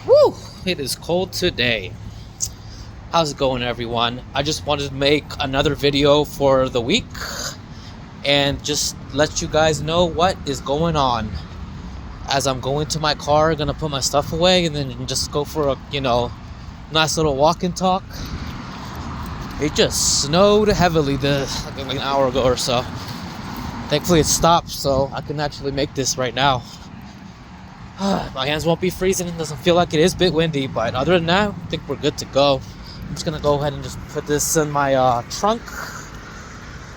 Woo! It is cold today. How's it going, everyone? I just wanted to make another video for the week and just let you guys know what is going on. As I'm going to my car, gonna put my stuff away and then just go for a, nice little walk and talk. It just snowed heavily like an hour ago or so. Thankfully it stopped so I can actually make this right now. My hands won't be freezing. It doesn't feel like it is a bit windy, but other than that, I think we're good to go. I'm just gonna go ahead and just put this in my trunk.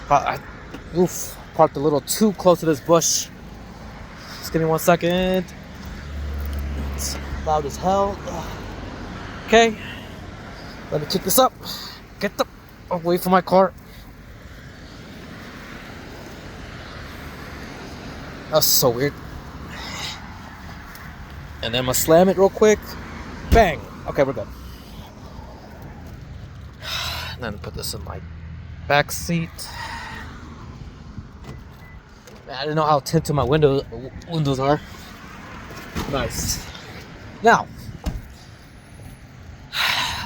Parked a little too close to this bush. Just give me 1 second. It's loud as hell. Okay, let me kick this up. Get away from my car. That's so weird. And then I'm gonna slam it real quick. Bang! Okay, we're good. And then put this in my back seat. Man, I didn't know how tinted my windows are. Nice. Now,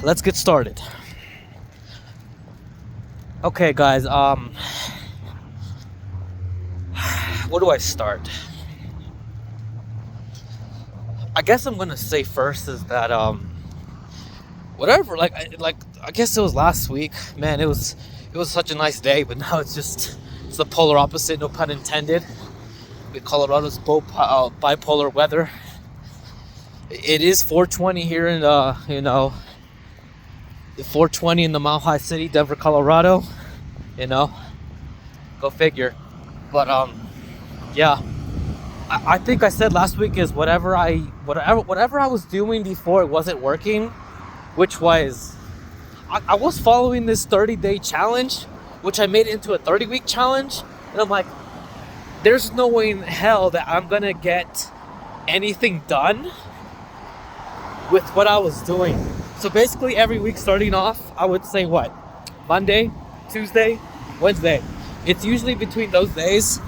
let's get started. Okay, guys. Where do I start? I guess I'm gonna say first is that whatever, I guess it was last week, man. It was such a nice day, but now it's the polar opposite, no pun intended. With Colorado's bipolar weather. It is 4:20 here in the 4:20 in the Mile High City, Denver, Colorado. Go figure. But yeah. I think I said last week is whatever I was doing before it wasn't working, which was I was following this 30-day challenge, which I made into a 30-week challenge, and I'm like, there's no way in hell that I'm gonna get anything done with what I was doing. So basically every week starting off, I would say what? Monday, Tuesday, Wednesday. It's usually between those days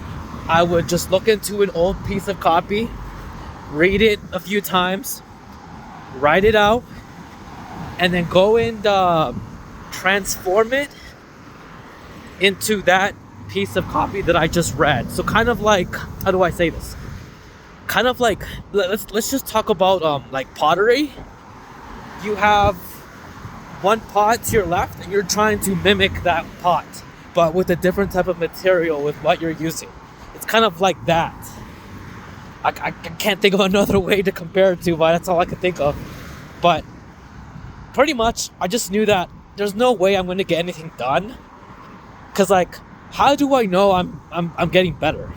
I would just look into an old piece of copy, read it a few times, write it out, and then go and transform it into that piece of copy that I just read. So kind of like, how do I say this? Kind of like, let's just talk about like pottery. You have one pot to your left and you're trying to mimic that pot, but with a different type of material with what you're using. It's kind of like that. I can't think of another way to compare it to, but that's all I could think of. But pretty much, I just knew that there's no way I'm going to get anything done. Cause how do I know I'm getting better?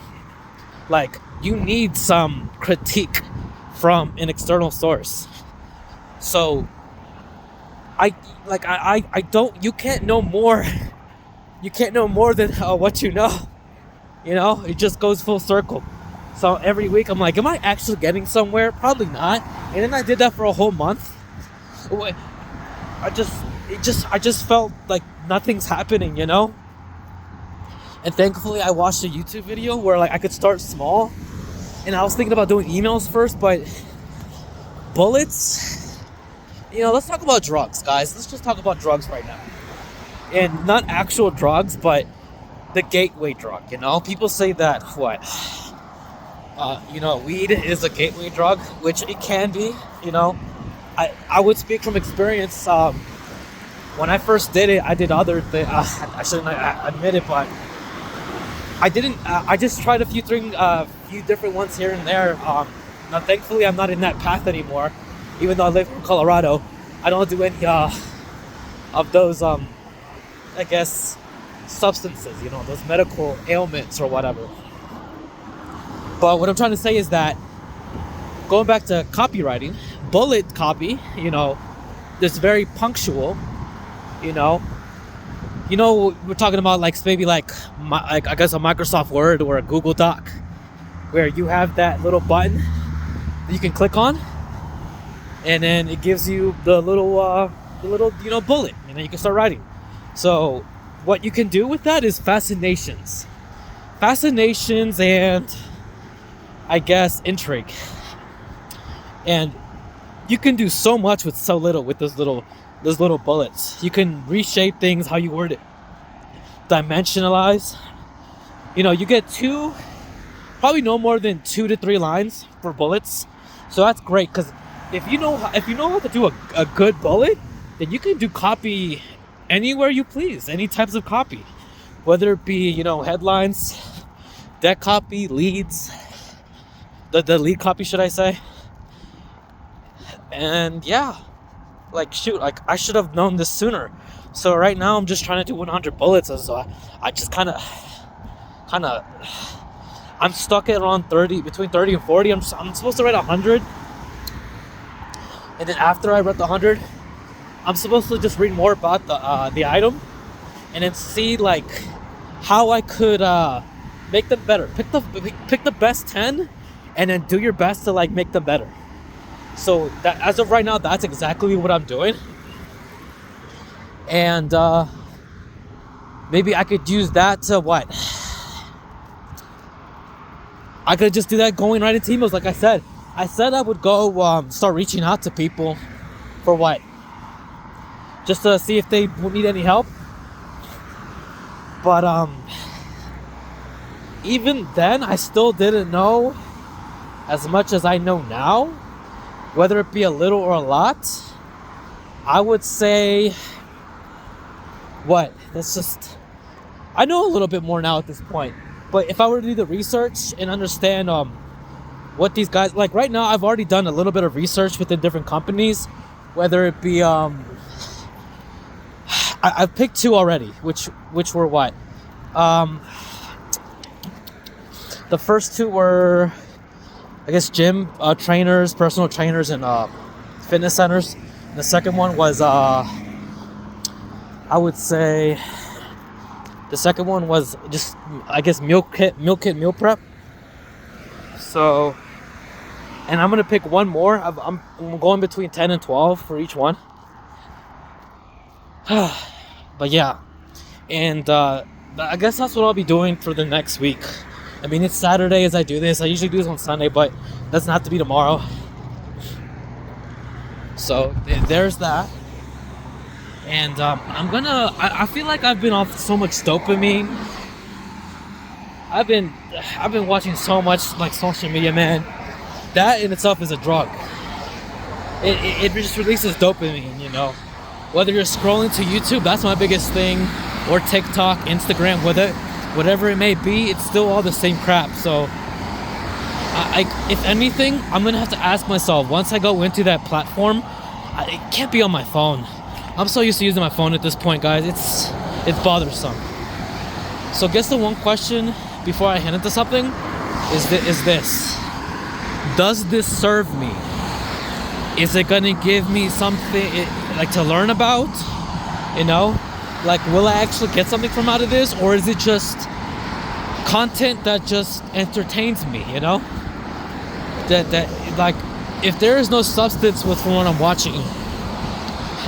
You need some critique from an external source. So I don't. You can't know more. You can't know more than what you know. It just goes full circle. So every week I'm like, am I actually getting somewhere? Probably not. And then I did that for a whole month. I just felt like nothing's happening, And thankfully I watched a YouTube video where I could start small. And I was thinking about doing emails first, but bullets, let's talk about drugs, guys. Let's just talk about drugs right now. And not actual drugs, but the gateway drug. People say that weed is a gateway drug, which it can be. I would speak from experience. When I first did it, I did other things. I shouldn't admit it, but I didn't. I just tried a few different ones here and there. Now, thankfully, I'm not in that path anymore. Even though I live in Colorado, I don't do any of those. I guess substances, those medical ailments or whatever. But what I'm trying to say is that going back to copywriting, bullet copy, it's very punctual, we're talking about maybe I guess a Microsoft Word or a Google Doc where you have that little button that you can click on and then it gives you the little bullet and then you can start writing. So what you can do with that is fascinations and I guess intrigue. And you can do so much with so little with those little bullets. You can reshape things how you word it, dimensionalize. You know, you get probably no more than 2 to 3 lines for bullets. So that's great, because if you know how to do a good bullet, then you can do copy anywhere you please, any types of copy, whether it be, you know, headlines, deck copy, leads, the lead copy, should I say. And yeah, like shoot, like I should have known this sooner. So right now I'm just trying to do 100 bullets, and so I just kind of I'm stuck at around 30, between 30 and 40. I'm supposed to write 100, and then after I read the 100, I'm supposed to just read more about the item, and then see like how I could make them better. Pick the best 10, and then do your best to like make them better. So that, as of right now, that's exactly what I'm doing, and maybe I could use that to what? I could just do that going right into emails. Like I said I would go start reaching out to people for what? Just to see if they need any help. But even then, I still didn't know as much as I know now, whether it be a little or a lot. I would say, what? That's just, I know a little bit more now at this point. But if I were to do the research and understand what these guys, like right now, I've already done a little bit of research within different companies, whether it be I've picked 2 already, which were what? The first 2 were, I guess, gym trainers, personal trainers, and fitness centers. And the second one was, I would say, the second one was just, I guess, meal prep. So, and I'm gonna pick one more. I'm going between 10 and 12 for each one. But yeah, and I guess that's what I'll be doing for the next week. I mean, it's Saturday as I do this. I usually do this on Sunday, but it doesn't have to be tomorrow. So there's that. And I feel like I've been off so much dopamine. I've been watching so much like social media, man. That in itself is a drug. It just releases dopamine, you know. Whether you're scrolling to YouTube, that's my biggest thing, or TikTok, Instagram, whatever it may be, it's still all the same crap. So, if anything, I'm gonna have to ask myself, once I go into that platform, it can't be on my phone. I'm so used to using my phone at this point, guys. It's bothersome. So, I guess the one question before I head into something is this: does this serve me? Is it gonna give me something like to learn about? You know, like, will I actually get something from out of this, or is it just content that just entertains me? You know, that like, if there is no substance with what I'm watching,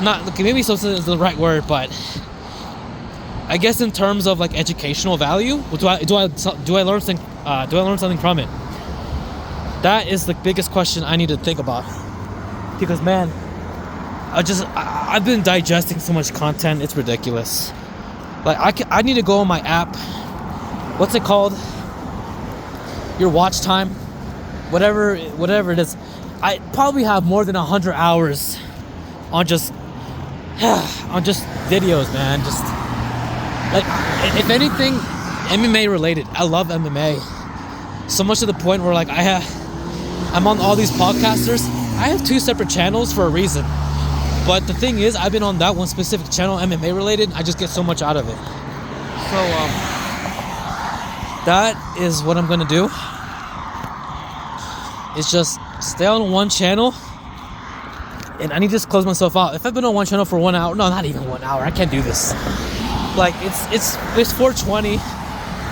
not maybe substance is the right word, but I guess in terms of like educational value, do I learn something from it? That is the biggest question I need to think about. Because, man, I've been digesting so much content, it's ridiculous. Like, I need to go on my app. What's it called? Your watch time, whatever it is. I probably have more than 100 hours on just videos, man. Just like, if anything, MMA related. I love MMA so much to the point where like I'm on all these podcasters. I have 2 separate channels for a reason. But the thing is, I've been on that one specific channel, MMA related. I just get so much out of it. So, that is what I'm going to do. Is just stay on one channel. And I need to just close myself out. If I've been on one channel for 1 hour, no, not even 1 hour. I can't do this. Like, it's 4:20.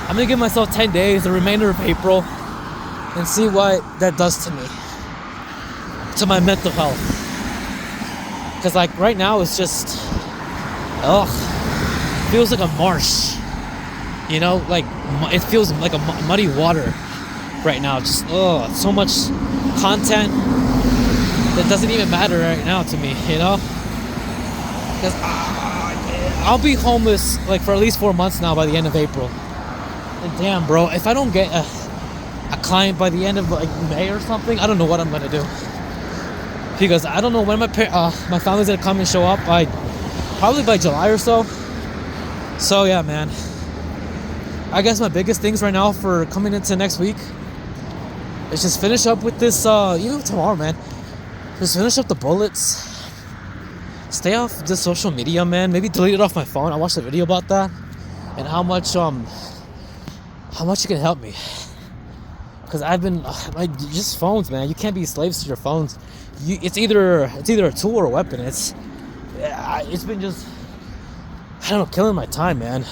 I'm going to give myself 10 days, the remainder of April, and see what that does to me. To my mental health. Because like right now it's just feels like a marsh, you know, like it feels like a muddy water right now. Just so much content that doesn't even matter right now to me, you know? Because I'll be homeless like for at least 4 months now by the end of April. And damn, bro, if I don't get a client by the end of like May or something, I don't know what I'm gonna do. Because I don't know when my family's gonna come and show up probably by July or so. So yeah, man. I guess my biggest things right now for coming into next week is just finish up with this, tomorrow, man. Just finish up the bullets. Stay off the social media, man. Maybe delete it off my phone. I watched a video about that and how much it can help me. Because I've been just phones, man. You can't be slaves to your phones. It's either a tool or a weapon. It's been just, I don't know, killing my time, man.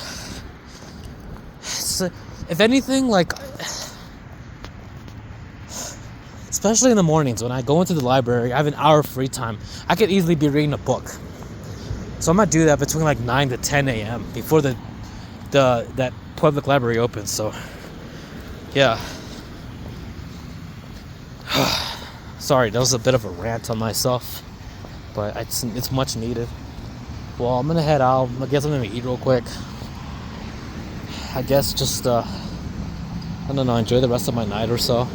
If anything, like, especially in the mornings when I go into the library, I have an hour of free time. I could easily be reading a book. So I'm gonna do that between like 9 to 10 a.m. before that public library opens. So yeah. Sorry, that was a bit of a rant on myself, but it's much needed. Well, I'm gonna head out. I guess I'm gonna eat real quick. I guess just I don't know, enjoy the rest of my night or so.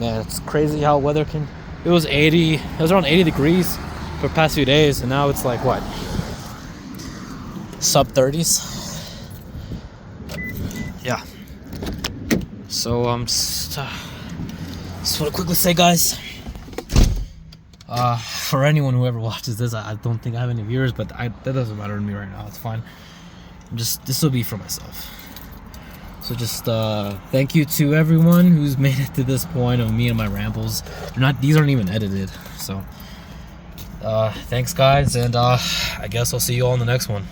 Man, it's crazy how weather can. It was around 80 degrees for the past few days, and now it's like what? Sub 30s. Yeah. So just want to quickly say, guys, for anyone who ever watches this, I don't think I have any viewers, but that doesn't matter to me right now. It's fine. This will be for myself. So just thank you to everyone who's made it to this point of me and my rambles. These aren't even edited. So thanks, guys, and I guess I'll see you all in the next one.